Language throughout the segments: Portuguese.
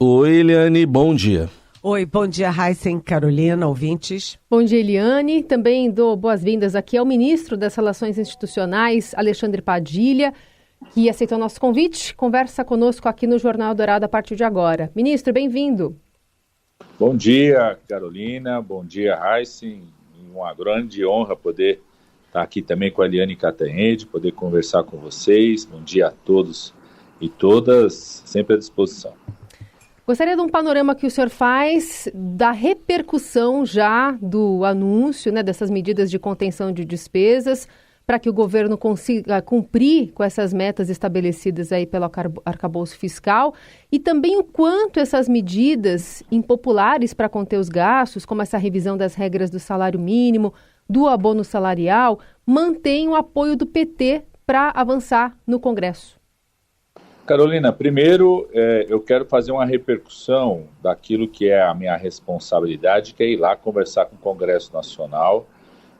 Oi, Eliane, bom dia. Oi, bom dia, Raíssen, Carolina, ouvintes. Bom dia, Eliane. Também dou boas-vindas aqui ao ministro das Relações Institucionais, Alexandre Padilha, que aceitou nosso convite. Conversa conosco aqui no Jornal Dourado a partir de agora. Ministro, bem-vindo. Bom dia, Carolina. Bom dia, Raíssen. Uma grande honra poder estar aqui também com a Eliane Cantanhede, poder conversar com vocês. Bom dia a todos e todas, sempre à disposição. Gostaria de um panorama que o senhor faz da repercussão já do anúncio, dessas medidas de contenção de despesas, para que o governo consiga cumprir com essas metas estabelecidas aí pelo arcabouço fiscal, e também o quanto essas medidas impopulares para conter os gastos, como essa revisão das regras do salário mínimo, do abono salarial, mantêm o apoio do PT para avançar no Congresso. Carolina, primeiro eu quero fazer uma repercussão daquilo que é a minha responsabilidade, que é ir lá conversar com o Congresso Nacional,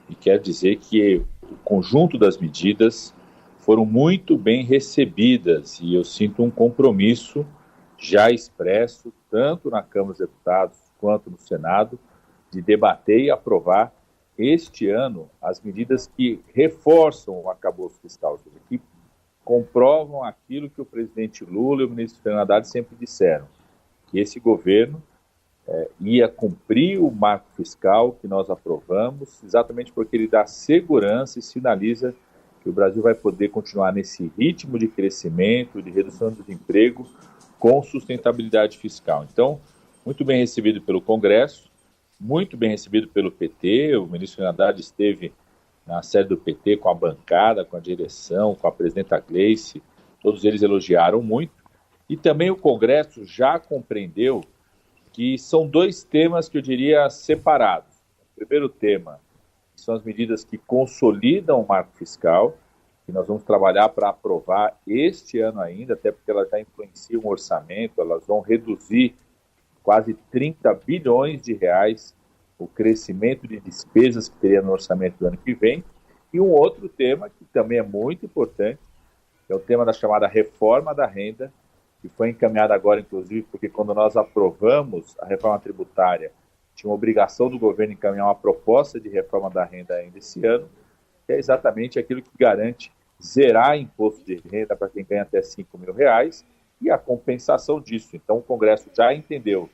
e quero dizer que o conjunto das medidas foram muito bem recebidas e eu sinto um compromisso já expresso, tanto na Câmara dos Deputados quanto no Senado, de debater e aprovar este ano as medidas que reforçam o arcabouço fiscal, ou seja, que comprovam aquilo que o presidente Lula e o ministro Fernando Haddad sempre disseram, que esse governo ia cumprir o marco fiscal que nós aprovamos, exatamente porque ele dá segurança e sinaliza que o Brasil vai poder continuar nesse ritmo de crescimento, de redução do desemprego, com sustentabilidade fiscal. Então, muito bem recebido pelo Congresso, muito bem recebido pelo PT, o ministro Fernando Haddad esteve na sede do PT com a bancada, com a direção, com a presidenta Gleice, todos eles elogiaram muito, e também o Congresso já compreendeu que são dois temas que eu diria separados. O primeiro tema são as medidas que consolidam o marco fiscal, que nós vamos trabalhar para aprovar este ano ainda, até porque elas já influenciam o orçamento, elas vão reduzir quase 30 bilhões de reais o crescimento de despesas que teria no orçamento do ano que vem. E um outro tema que também é muito importante, é o tema da chamada reforma da renda, que foi encaminhada agora, inclusive, porque quando nós aprovamos a reforma tributária, tinha uma obrigação do governo encaminhar uma proposta de reforma da renda ainda esse ano, que é exatamente aquilo que garante zerar imposto de renda para quem ganha até R$5.000 e a compensação disso. Então, o Congresso já entendeu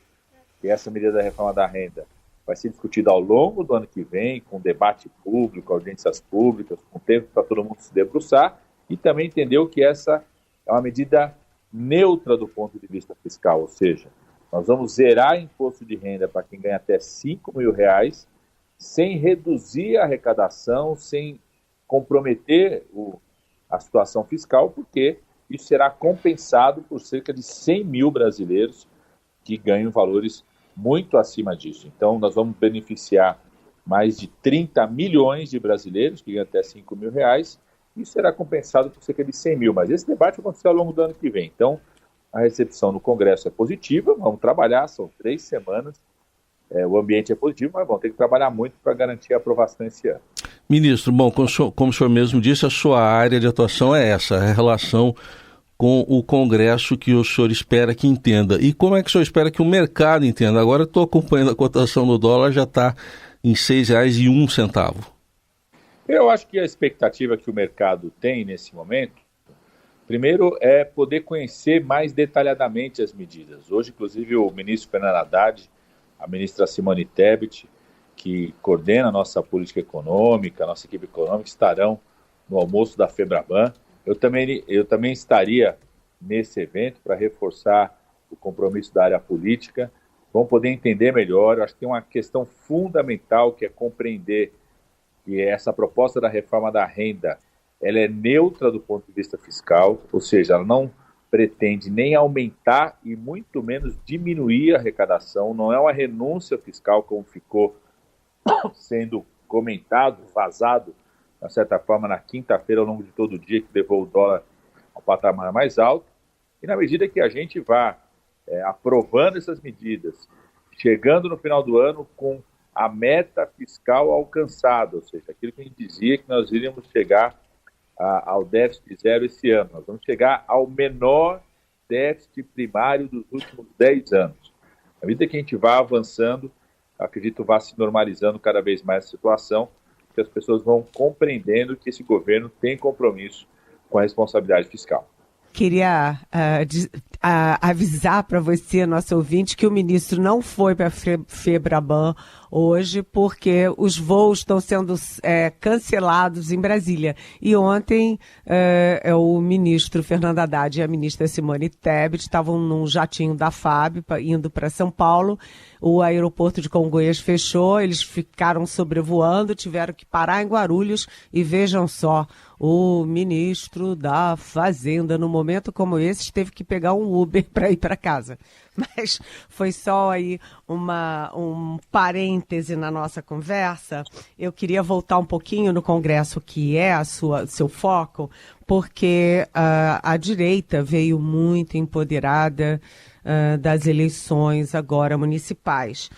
que essa medida da reforma da renda vai ser discutida ao longo do ano que vem, com debate público, audiências públicas, com tempo para todo mundo se debruçar, e também entendeu que essa é uma medida neutra do ponto de vista fiscal, ou seja, nós vamos zerar imposto de renda para quem ganha até R$5.000, sem reduzir a arrecadação, sem comprometer a situação fiscal, porque isso será compensado por cerca de 100 mil brasileiros que ganham valores muito acima disso. Então, nós vamos beneficiar mais de 30 milhões de brasileiros que ganham até R$5.000, e isso será compensado por cerca de 100 mil. Mas esse debate vai acontecer ao longo do ano que vem. Então, a recepção no Congresso é positiva, vamos trabalhar, são 3 semanas, o ambiente é positivo, mas vamos ter que trabalhar muito para garantir a aprovação esse ano. Ministro, bom, como o senhor mesmo disse, a sua área de atuação é essa, a relação com o Congresso que o senhor espera que entenda. E como é que o senhor espera que o mercado entenda? Agora eu estou acompanhando a cotação do dólar, já está em R$6,01. Eu acho que a expectativa que o mercado tem nesse momento, primeiro, é poder conhecer mais detalhadamente as medidas. Hoje, inclusive, o ministro Fernando Haddad, a ministra Simone Tebet, que coordena a nossa política econômica, a nossa equipe econômica, estarão no almoço da FEBRABAN. Eu também estaria nesse evento para reforçar o compromisso da área política. Vamos poder entender melhor. Eu acho que tem uma questão fundamental que é compreender que essa proposta da reforma da renda ela é neutra do ponto de vista fiscal, ou seja, ela não pretende nem aumentar e muito menos diminuir a arrecadação. Não é uma renúncia fiscal como ficou sendo comentado, vazado, de certa forma, na quinta-feira, ao longo de todo o dia, que levou o dólar ao patamar mais alto. E na medida que a gente vá aprovando essas medidas, chegando no final do ano com a meta fiscal alcançada, ou seja, aquilo que a gente dizia que nós iríamos chegar ao déficit zero esse ano. Nós vamos chegar ao menor déficit primário dos últimos 10 anos. À medida que a gente vai avançando, acredito vá se normalizando cada vez mais a situação, que as pessoas vão compreendendo que esse governo tem compromisso com a responsabilidade fiscal. Queria avisar para você, nosso ouvinte, que o ministro não foi para a FEBRABAN hoje porque os voos estão sendo cancelados em Brasília. E ontem o ministro Fernando Haddad e a ministra Simone Tebet estavam num jatinho da FAB indo para São Paulo. O aeroporto de Congonhas fechou, eles ficaram sobrevoando, tiveram que parar em Guarulhos e vejam só, o ministro da Fazenda, no momento como esse, teve que pegar um Uber para ir para casa. Mas foi só aí um parêntese na nossa conversa. Eu queria voltar um pouquinho no Congresso, que é seu foco, porque a direita veio muito empoderada das eleições agora municipais.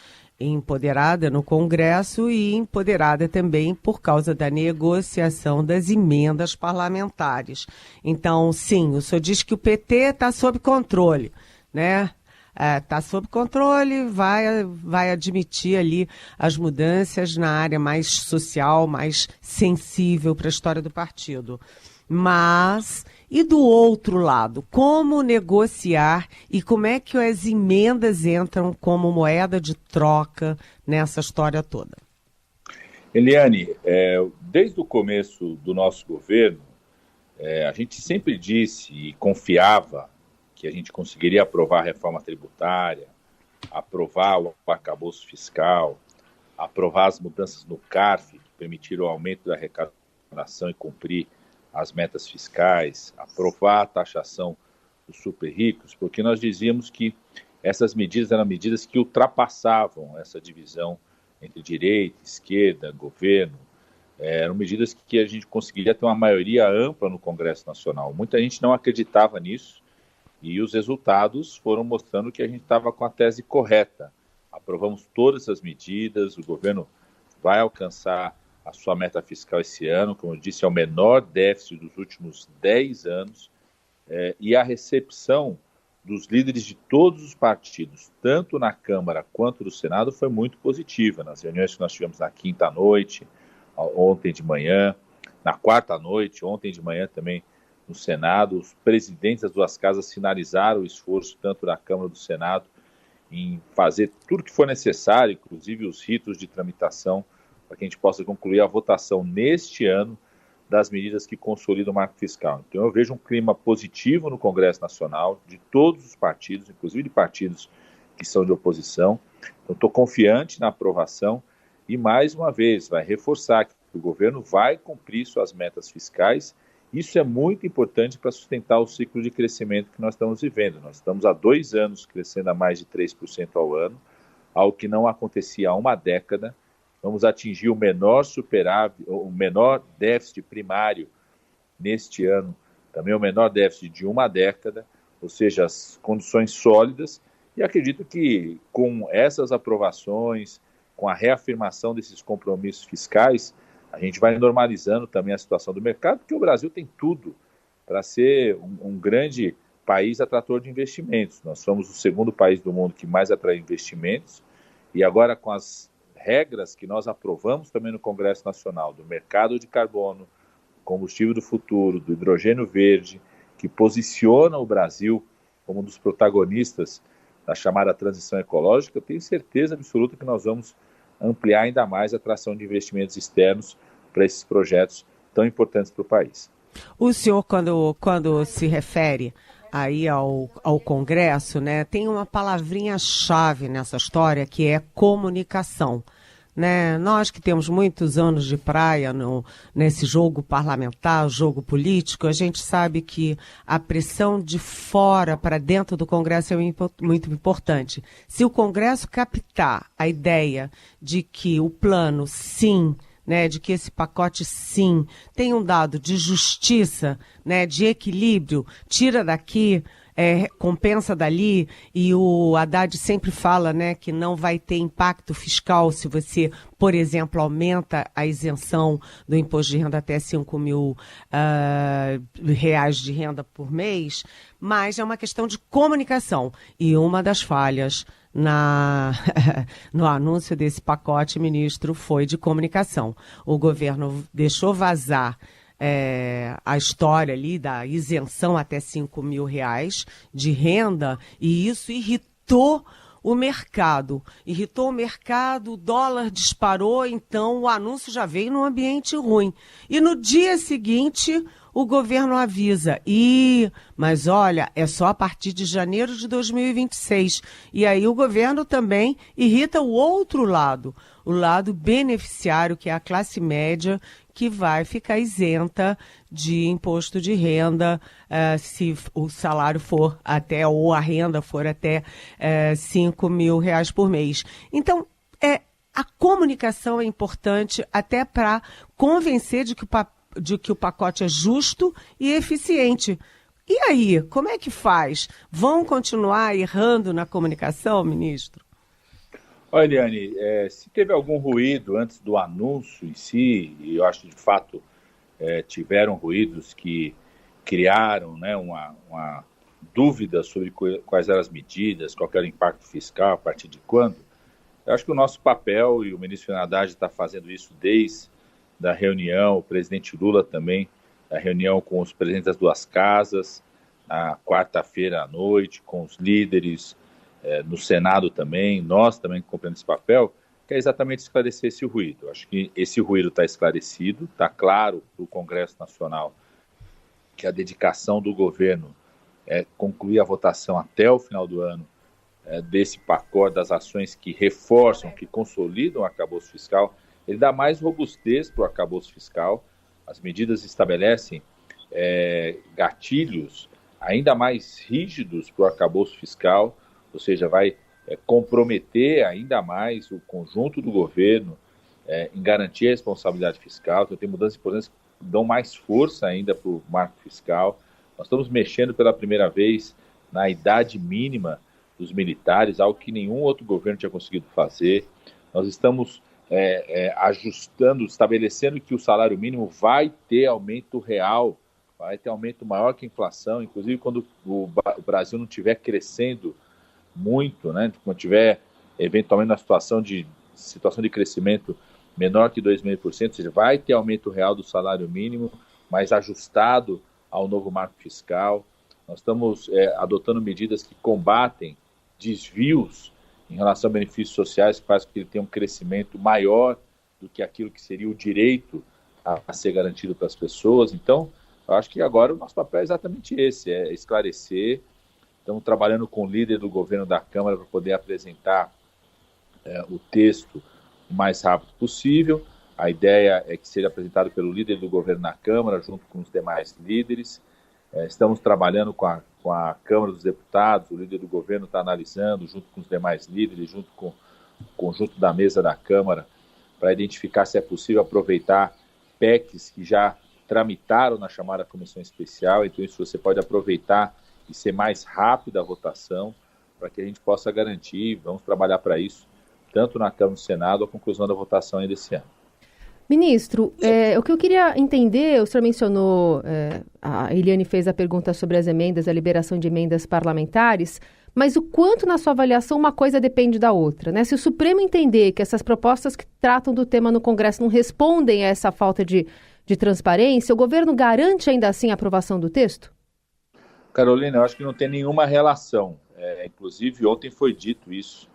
Empoderada no Congresso e empoderada também por causa da negociação das emendas parlamentares. Então, sim, o senhor diz que o PT está sob controle, né? Está sob controle, vai admitir ali as mudanças na área mais social, mais sensível para a história do partido. Mas, e do outro lado, como negociar e como é que as emendas entram como moeda de troca nessa história toda? Eliane, desde o começo do nosso governo, a gente sempre disse e confiava que a gente conseguiria aprovar a reforma tributária, aprovar o arcabouço fiscal, aprovar as mudanças no CARF, que permitiram o aumento da arrecadação e cumprir as metas fiscais, aprovar a taxação dos super ricos, porque nós dizíamos que essas medidas eram medidas que ultrapassavam essa divisão entre direita, esquerda, governo. Eram medidas que a gente conseguiria ter uma maioria ampla no Congresso Nacional. Muita gente não acreditava nisso e os resultados foram mostrando que a gente estava com a tese correta. Aprovamos todas as medidas, o governo vai alcançar a sua meta fiscal esse ano, como eu disse, é o menor déficit dos últimos 10 anos, e a recepção dos líderes de todos os partidos, tanto na Câmara quanto no Senado, foi muito positiva. Nas reuniões que nós tivemos na quinta-noite, ontem de manhã, na quarta-noite, ontem de manhã também no Senado, os presidentes das duas casas sinalizaram o esforço, tanto da Câmara como do Senado, em fazer tudo que for necessário, inclusive os ritos de tramitação, para que a gente possa concluir a votação neste ano das medidas que consolidam o marco fiscal. Então eu vejo um clima positivo no Congresso Nacional, de todos os partidos, inclusive de partidos que são de oposição. Então estou confiante na aprovação e, mais uma vez, vai reforçar que o governo vai cumprir suas metas fiscais. Isso é muito importante para sustentar o ciclo de crescimento que nós estamos vivendo. Nós estamos há 2 anos crescendo a mais de 3% ao ano, algo que não acontecia há uma década. Vamos atingir o menor superávit, o menor déficit primário neste ano, também o menor déficit de uma década, ou seja, as condições sólidas, e acredito que com essas aprovações, com a reafirmação desses compromissos fiscais, a gente vai normalizando também a situação do mercado, porque o Brasil tem tudo para ser um grande país atrator de investimentos. Nós somos o segundo país do mundo que mais atrai investimentos, e agora com as regras que nós aprovamos também no Congresso Nacional, do mercado de carbono, combustível do futuro, do hidrogênio verde, que posiciona o Brasil como um dos protagonistas da chamada transição ecológica, eu tenho certeza absoluta que nós vamos ampliar ainda mais a atração de investimentos externos para esses projetos tão importantes para o país. O senhor, quando se refere aí ao Congresso, né, tem uma palavrinha-chave nessa história que é comunicação. Né? Nós que temos muitos anos de praia nesse jogo parlamentar, jogo político, a gente sabe que a pressão de fora para dentro do Congresso é muito importante. Se o Congresso captar a ideia de que o plano, sim, né, de que esse pacote, sim, tem um dado de justiça, né, de equilíbrio, tira daqui compensa dali, e o Haddad sempre fala, né, que não vai ter impacto fiscal se você, por exemplo, aumenta a isenção do imposto de renda até 5 mil reais de renda por mês, mas é uma questão de comunicação. E uma das falhas no anúncio desse pacote, ministro, foi de comunicação. O governo deixou vazar a história ali da isenção até 5 mil reais de renda, e isso irritou o mercado. O dólar disparou, então o anúncio já veio num ambiente ruim. E no dia seguinte, o governo avisa, mas olha, é só a partir de janeiro de 2026. E aí o governo também irrita o outro lado, o lado beneficiário, que é a classe média, que vai ficar isenta de imposto de renda se o salário for até, ou a renda for até 5 mil reais por mês. Então, a comunicação é importante até para convencer de que o pacote é justo e eficiente. E aí, como é que faz? Vão continuar errando na comunicação, ministro? Olha, Eliane, se teve algum ruído antes do anúncio em si, e eu acho que de fato tiveram ruídos que criaram, né, uma dúvida sobre quais eram as medidas, qual era o impacto fiscal, a partir de quando, eu acho que o nosso papel, e o ministro Haddad está fazendo isso desde da reunião, o presidente Lula também, a reunião com os presidentes das duas casas, na quarta-feira à noite, com os líderes, no Senado também, nós também cumprimos esse papel, que é exatamente esclarecer esse ruído. Acho que esse ruído está esclarecido, está claro para o Congresso Nacional que a dedicação do governo é concluir a votação até o final do ano desse pacote, das ações que reforçam, que consolidam o arcabouço fiscal. Ele dá mais robustez para o arcabouço fiscal, as medidas estabelecem gatilhos ainda mais rígidos para o arcabouço fiscal, ou seja, vai comprometer ainda mais o conjunto do governo em garantir a responsabilidade fiscal. Então, tem mudanças importantes que dão mais força ainda para o marco fiscal. Nós estamos mexendo pela primeira vez na idade mínima dos militares, algo que nenhum outro governo tinha conseguido fazer. Nós estamos ajustando, estabelecendo que o salário mínimo vai ter aumento real, vai ter aumento maior que a inflação, inclusive quando o Brasil não estiver crescendo muito, né? Quando tiver eventualmente uma situação de crescimento menor que 2,5%, ou seja, vai ter aumento real do salário mínimo, mas ajustado ao novo marco fiscal. Nós estamos adotando medidas que combatem desvios em relação a benefícios sociais, que faz com que ele tenha um crescimento maior do que aquilo que seria o direito a ser garantido para as pessoas. Então, eu acho que agora o nosso papel é exatamente esse, é esclarecer. Estamos trabalhando com o líder do governo da Câmara para poder apresentar o texto o mais rápido possível. A ideia é que seja apresentado pelo líder do governo na Câmara, junto com os demais líderes. Estamos trabalhando com a Câmara dos Deputados, o líder do governo está analisando, junto com os demais líderes, junto com o conjunto da mesa da Câmara, para identificar se é possível aproveitar PECs que já tramitaram na chamada comissão especial. Então, isso você pode aproveitar e ser mais rápida a votação, para que a gente possa garantir, vamos trabalhar para isso, tanto na Câmara e no Senado, a conclusão da votação ainda esse ano. Ministro, o que eu queria entender, o senhor mencionou, a Eliane fez a pergunta sobre as emendas, a liberação de emendas parlamentares, mas o quanto, na sua avaliação, uma coisa depende da outra, né? Se o Supremo entender que essas propostas que tratam do tema no Congresso não respondem a essa falta de transparência, o governo garante ainda assim a aprovação do texto? Carolina, eu acho que não tem nenhuma relação. Inclusive, ontem foi dito isso,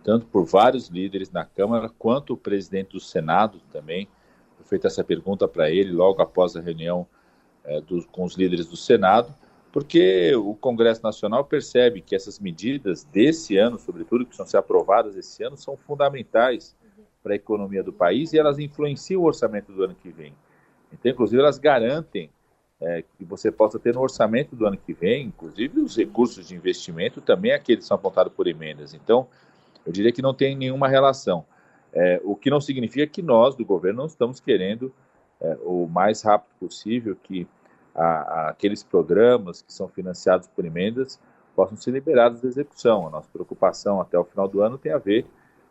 tanto por vários líderes na Câmara, quanto o presidente do Senado também. Foi feita essa pergunta para ele logo após a reunião com os líderes do Senado, porque o Congresso Nacional percebe que essas medidas desse ano, sobretudo, que vão ser aprovadas esse ano, são fundamentais para a economia do país e elas influenciam o orçamento do ano que vem. Então, inclusive, elas garantem que você possa ter no orçamento do ano que vem, inclusive os recursos de investimento, também aqueles que são apontados por emendas. Então, eu diria que não tem nenhuma relação. O que não significa que nós, do governo, não estamos querendo o mais rápido possível que aqueles programas que são financiados por emendas possam ser liberados da execução. A nossa preocupação até o final do ano tem a ver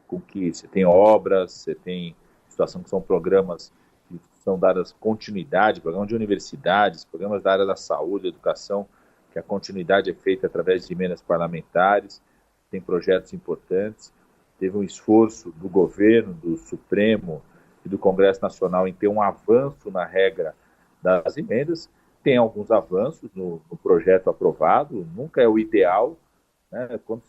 com que você tem obras, você tem situação que são programas que são dadas continuidade, programas de universidades, programas da área da saúde, educação, que a continuidade é feita através de emendas parlamentares, tem projetos importantes. Teve um esforço do governo, do Supremo e do Congresso Nacional em ter um avanço na regra das emendas. Tem alguns avanços no projeto aprovado, nunca é o ideal, né? Quando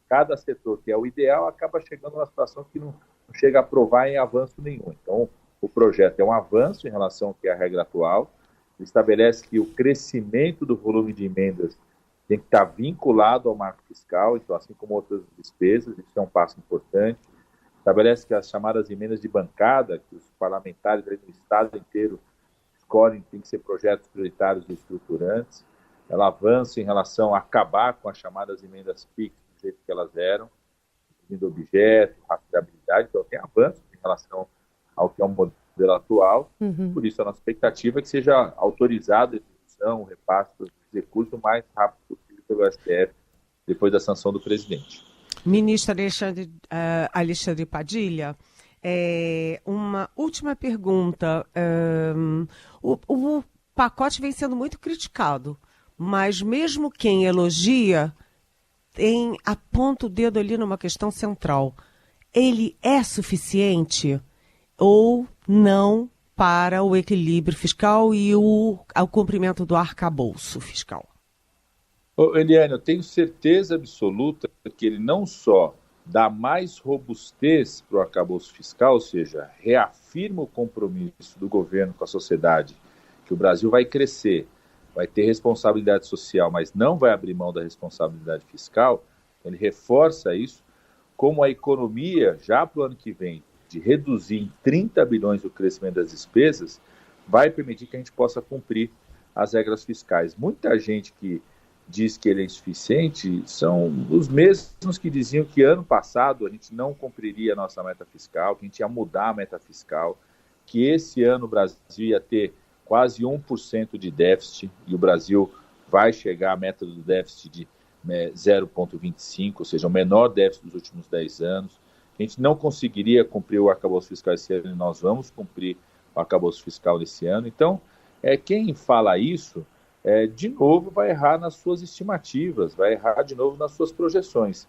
cada setor que é o ideal acaba chegando numa situação que não chega a aprovar em avanço nenhum. Então, o projeto é um avanço em relação ao que é a regra atual, estabelece que o crescimento do volume de emendas tem que estar vinculado ao marco fiscal, então, assim como outras despesas, isso é um passo importante. Estabelece que as chamadas emendas de bancada, que os parlamentares do Estado inteiro escolhem, tem que ser projetos prioritários e estruturantes. Ela avança em relação a acabar com as chamadas emendas PIX do jeito que elas eram, definindo objeto, rastreabilidade, então tem avanço em relação ao que é o modelo atual. Por isso, a nossa expectativa é que seja autorizada a execução, o repasse dos recursos o mais rápido possível pelo STF, depois da sanção do presidente. Ministro Alexandre Padilha, uma última pergunta. O pacote vem sendo muito criticado, mas mesmo quem elogia aponta o dedo ali numa questão central. Ele é suficiente ou não para o equilíbrio fiscal e o cumprimento do arcabouço fiscal? Eliane, eu tenho certeza absoluta que ele não só dá mais robustez para o arcabouço fiscal, ou seja, reafirma o compromisso do governo com a sociedade, que o Brasil vai crescer, vai ter responsabilidade social, mas não vai abrir mão da responsabilidade fiscal. Ele reforça isso, como a economia, já para o ano que vem, de reduzir em 30 bilhões o crescimento das despesas, vai permitir que a gente possa cumprir as regras fiscais. Muita gente que diz que ele é insuficiente são os mesmos que diziam que ano passado a gente não cumpriria a nossa meta fiscal, que a gente ia mudar a meta fiscal, que esse ano o Brasil ia ter quase 1% de déficit e o Brasil vai chegar à meta do déficit de 0,25, ou seja, o menor déficit dos últimos 10 anos. A gente não conseguiria cumprir o arcabouço fiscal esse ano e nós vamos cumprir o arcabouço fiscal nesse ano. Então, quem fala isso, de novo, vai errar nas suas estimativas, vai errar de novo nas suas projeções.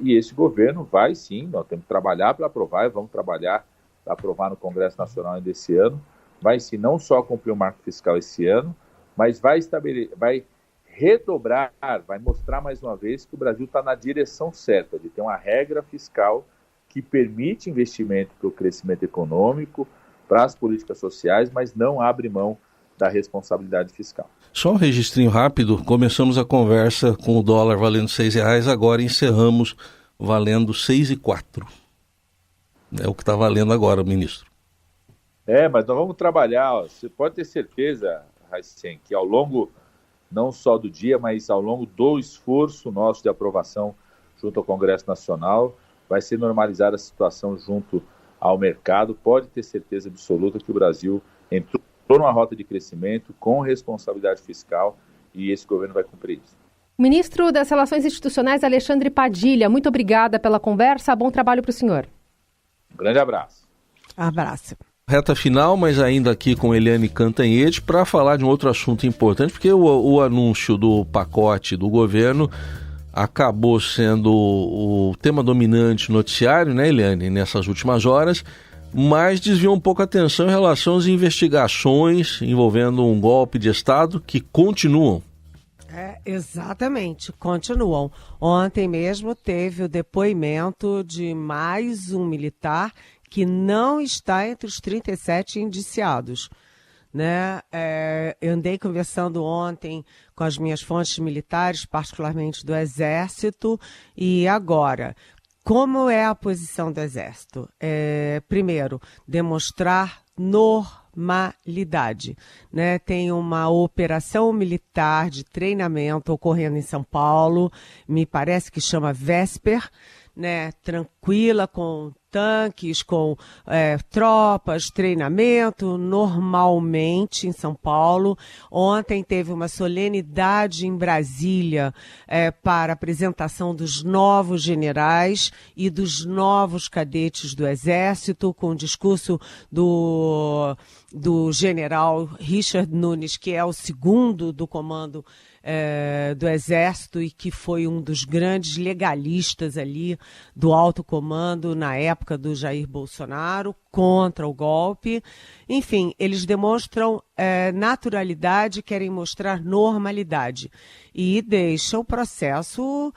E esse governo vai sim, nós temos que trabalhar para aprovar e vamos trabalhar para aprovar no Congresso Nacional ainda esse ano. Vai sim não só cumprir o marco fiscal esse ano, mas vai redobrar, vai mostrar mais uma vez que o Brasil está na direção certa, de ter uma regra fiscal que permite investimento para o crescimento econômico, para as políticas sociais, mas não abre mão da responsabilidade fiscal. Só um registrinho rápido, começamos a conversa com o dólar valendo R$6, agora encerramos valendo 6,04. É o que está valendo agora, ministro. Mas nós vamos trabalhar, você pode ter certeza, Raicen, que ao longo não só do dia, mas ao longo do esforço nosso de aprovação junto ao Congresso Nacional, vai ser normalizada a situação junto ao mercado. Pode ter certeza absoluta que o Brasil entrou numa rota de crescimento com responsabilidade fiscal e esse governo vai cumprir isso. Ministro das Relações Institucionais, Alexandre Padilha, muito obrigada pela conversa. Bom trabalho para o senhor. Um grande abraço. Abraço. Reta final, mas ainda aqui com Eliane Cantanhede para falar de um outro assunto importante, porque o anúncio do pacote do governo acabou sendo o tema dominante no noticiário, né, Eliane, nessas últimas horas, mas desviou um pouco a atenção em relação às investigações envolvendo um golpe de Estado que continuam. Exatamente, continuam. Ontem mesmo teve o depoimento de mais um militar que não está entre os 37 indiciados. Né? Eu andei conversando ontem com as minhas fontes militares, particularmente do Exército, e agora, como é a posição do Exército? Primeiro, demonstrar normalidade. Né? Tem uma operação militar de treinamento ocorrendo em São Paulo, me parece que chama Vesper, né, tranquila, com tanques, com tropas, treinamento, normalmente em São Paulo. Ontem teve uma solenidade em Brasília para apresentação dos novos generais e dos novos cadetes do Exército, com o discurso do general Richard Nunes, que é o segundo do comando do Exército e que foi um dos grandes legalistas ali do alto comando na época do Jair Bolsonaro, contra o golpe. Enfim, eles demonstram naturalidade, querem mostrar normalidade e deixam o processo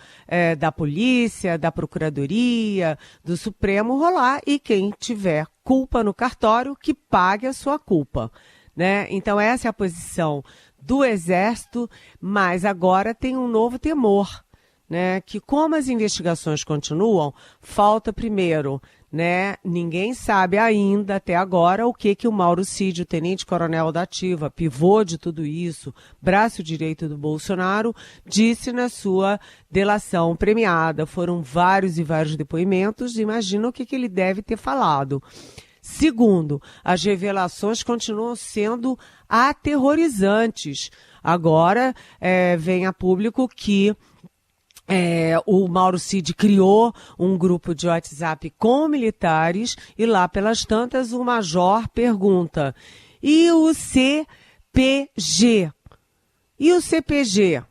da polícia, da procuradoria, do Supremo rolar, e quem tiver culpa no cartório, que pague a sua culpa, né? Então essa é a posição do Exército, mas agora tem um novo temor, né? Que como as investigações continuam, falta primeiro, né? Ninguém sabe ainda até agora o que o Mauro Cid, o tenente-coronel da Ativa, pivô de tudo isso, braço direito do Bolsonaro, disse na sua delação premiada. Foram vários e vários depoimentos, imagina o que ele deve ter falado. Segundo, as revelações continuam sendo aterrorizantes. Agora vem a público que o Mauro Cid criou um grupo de WhatsApp com militares e lá pelas tantas o major pergunta: e o CPG? E o CPG?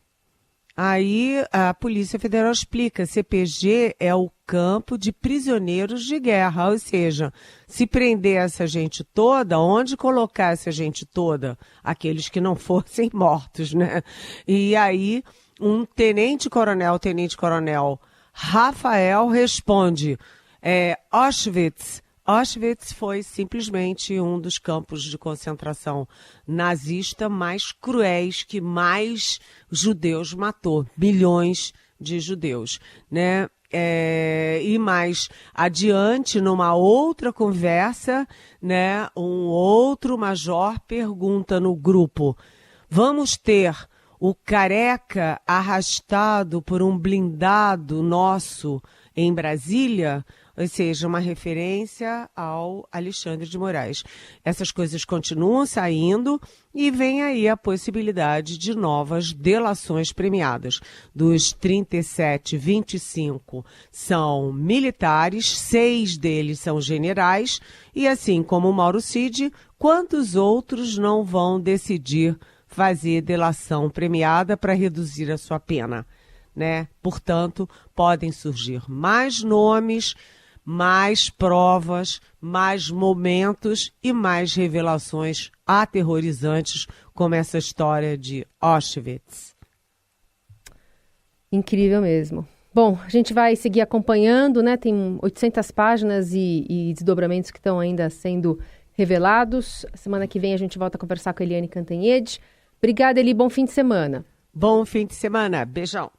Aí a Polícia Federal explica: CPG é o campo de prisioneiros de guerra, ou seja, se prender essa gente toda, onde colocar essa gente toda? Aqueles que não fossem mortos, né? E aí um tenente-coronel Rafael responde: Auschwitz. Auschwitz foi simplesmente um dos campos de concentração nazista mais cruéis, que mais judeus matou, milhões de judeus, né? E mais adiante, numa outra conversa, né, um outro major pergunta no grupo: vamos ter o Careca arrastado por um blindado nosso em Brasília? Ou seja, uma referência ao Alexandre de Moraes. Essas coisas continuam saindo e vem aí a possibilidade de novas delações premiadas. Dos 37, 25 são militares, 6 deles são generais, e assim como o Mauro Cid, quantos outros não vão decidir fazer delação premiada para reduzir a sua pena, né? Portanto, podem surgir mais nomes, mais provas, mais momentos e mais revelações aterrorizantes, como essa história de Auschwitz. Incrível mesmo. Bom, a gente vai seguir acompanhando, né? Tem 800 páginas e desdobramentos que estão ainda sendo revelados. Semana que vem a gente volta a conversar com a Eliane Cantanhede. Obrigada, Eli. Bom fim de semana. Bom fim de semana. Beijão.